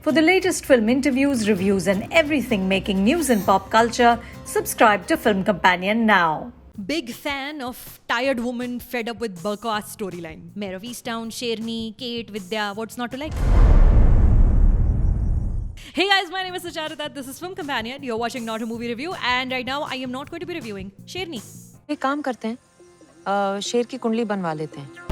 For the latest film interviews, reviews, and everything making news in pop culture, subscribe to Film Companion now. Big fan of tired woman fed up with Burkha's storyline. Mayor of Easttown, Sherni, Kate, Vidya, what's not to like? Hey guys, my name is Sucharita. This is Film Companion. You're watching Not a Movie Review, and right now I am not going to be reviewing Sherni. एक काम करते हैं, शेर की कुंडली बनवा लेते हैं.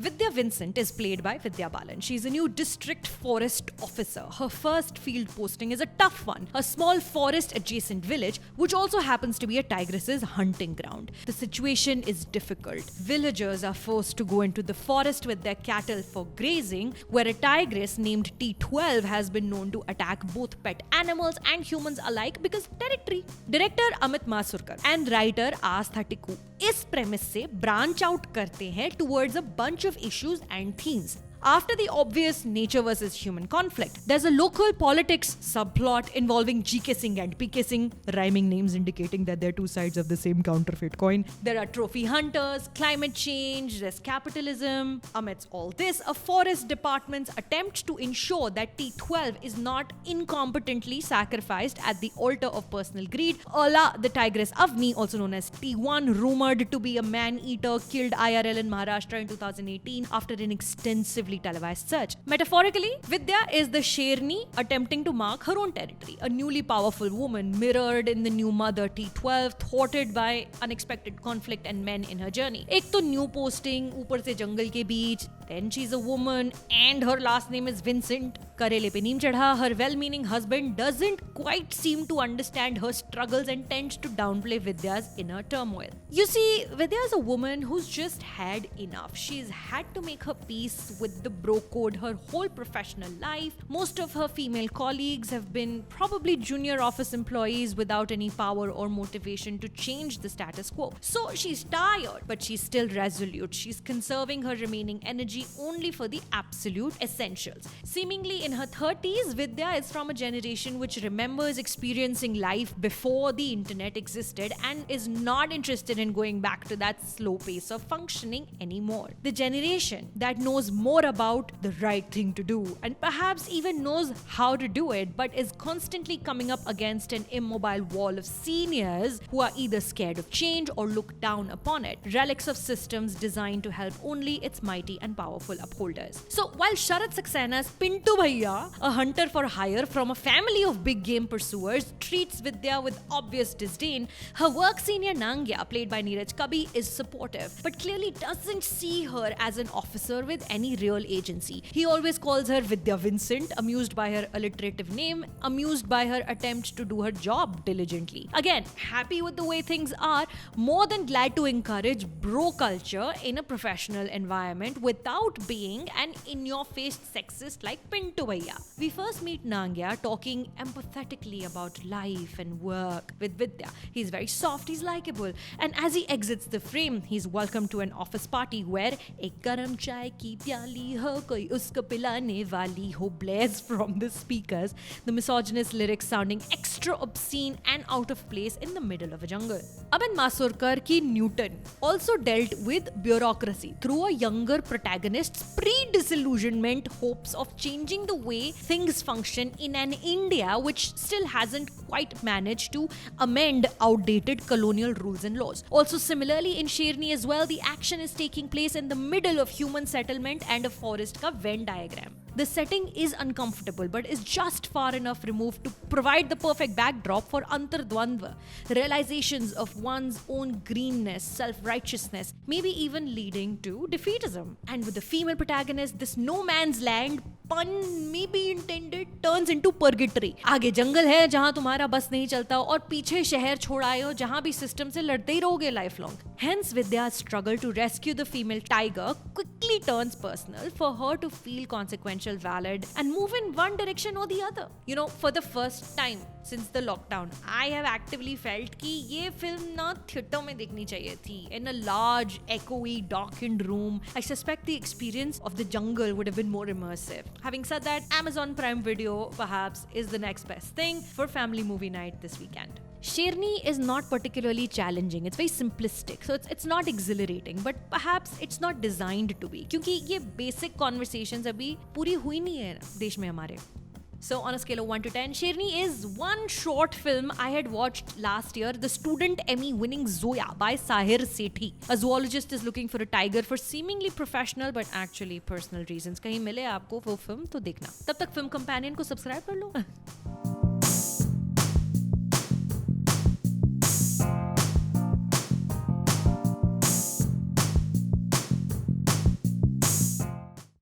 Vidya Vincent is played by Vidya Balan. She's a new district forest officer. Her first field posting is a tough one, a small forest adjacent village, which also happens to be a tigress's hunting ground. The situation is difficult. Villagers are forced to go into the forest with their cattle for grazing, where a tigress named T12 has been known to attack both pet animals and humans alike because territory. Director Amit Masurkar and writer Astha Tikku इस premise से branch out करते हैं towards a bunch of issues and themes. After the obvious nature versus human conflict, there's a local politics subplot involving GK Singh and PK Singh, rhyming names indicating that they're two sides of the same counterfeit coin. There are trophy hunters, climate change, there's capitalism. Amidst all this, a forest department's attempt to ensure that T12 is not incompetently sacrificed at the altar of personal greed, a la the tigress Avni, also known as T1, rumored to be a man-eater, killed IRL in Maharashtra in 2018 after an extensive televised search. Metaphorically, Vidya is the Sherni attempting to mark her own territory, a newly powerful woman mirrored in the new mother T12, thwarted by unexpected conflict and men in her journey. एक तो new posting, ऊपर से जंगल के बीच, then she's a woman and her last name is Vincent. करेले पे नीम चढ़ा, her well-meaning husband doesn't quite seem to understand her struggles and tends to downplay Vidya's inner turmoil. You see, Vidya is a woman who's just had enough. She's had to make her peace with the bro code her whole professional life. Most of her female colleagues have been probably junior office employees without any power or motivation to change the status quo. So she's tired, but she's still resolute. She's conserving her remaining energy only for the absolute essentials. Seemingly in her 30s, Vidya is from a generation which remembers experiencing life before the internet existed and is not interested in going back to that slow pace of functioning anymore. The generation that knows more about the right thing to do and perhaps even knows how to do it, but is constantly coming up against an immobile wall of seniors who are either scared of change or look down upon it, relics of systems designed to help only its mighty and powerful upholders. So while Sharat Saxena's Pintu Bhaiya, a hunter for hire from a family of big game pursuers, treats Vidya with obvious disdain, her work senior Nangya, played by Neeraj Kabi, is supportive, but clearly doesn't see her as an officer with any real agency. He always calls her Vidya Vincent, amused by her alliterative name, amused by her attempt to do her job diligently. Again, happy with the way things are, more than glad to encourage bro culture in a professional environment without being an in-your-face sexist like Pintu Bhaiya. We first meet Nangya talking empathetically about life and work with Vidya. He's very soft, he's likable, and as he exits the frame, he's welcomed to an office party where ek garam chai ki pyali ho koi usko pilane wali ho blares from the speakers, the misogynist lyrics sounding extra obscene and out of place in the middle of a jungle. Amit Masurkar ki Newton also dealt with bureaucracy through a younger protagonist's pre-disillusionment hopes of changing the way things function in an India which still hasn't quite managed to amend outdated colonial rules and laws. Also similarly in Sherni as well, the action is taking place in the middle of human settlement and a forest ka Venn diagram. The setting is uncomfortable but is just far enough removed to provide the perfect backdrop for antardvandva, realizations of one's own greenness, self-righteousness, maybe even leading to defeatism. And with the female protagonist, this no man's land, pun maybe intended, turns into purgatory. आगे जंगल है जहां तुम्हारा बस नहीं चलता और पीछे शहर छोड़ आए हो जहां भी सिस्टम से लड़ते ही रहोगे lifelong. Hence Vidya's struggle to rescue the female tiger quickly turns personal for her to feel consequential, valid and move in one direction or the other. You know, for the first time since the lockdown, I have actively felt कि ये film ना theater में देखनी चाहिए थी. In a large, echoey, darkened room, I suspect the experience of the jungle would have been more immersive. Having said that, Amazon Prime Video perhaps is the next best thing for family movie night this weekend. Sherni is not particularly challenging. It's very simplistic. So it's not exhilarating, but perhaps it's not designed to be. क्योंकि ये basic conversations अभी पूरी हुई नहीं है देश में हमारे. So on a scale of 1 to 10, Sherni is one short film I had watched last year, the Student Emmy winning Zoya by Sahir Sethi. A zoologist is looking for a tiger for seemingly professional but actually personal reasons. कहीं मिले आपको वो film तो देखना. तब तक Film Companion को subscribe कर लो.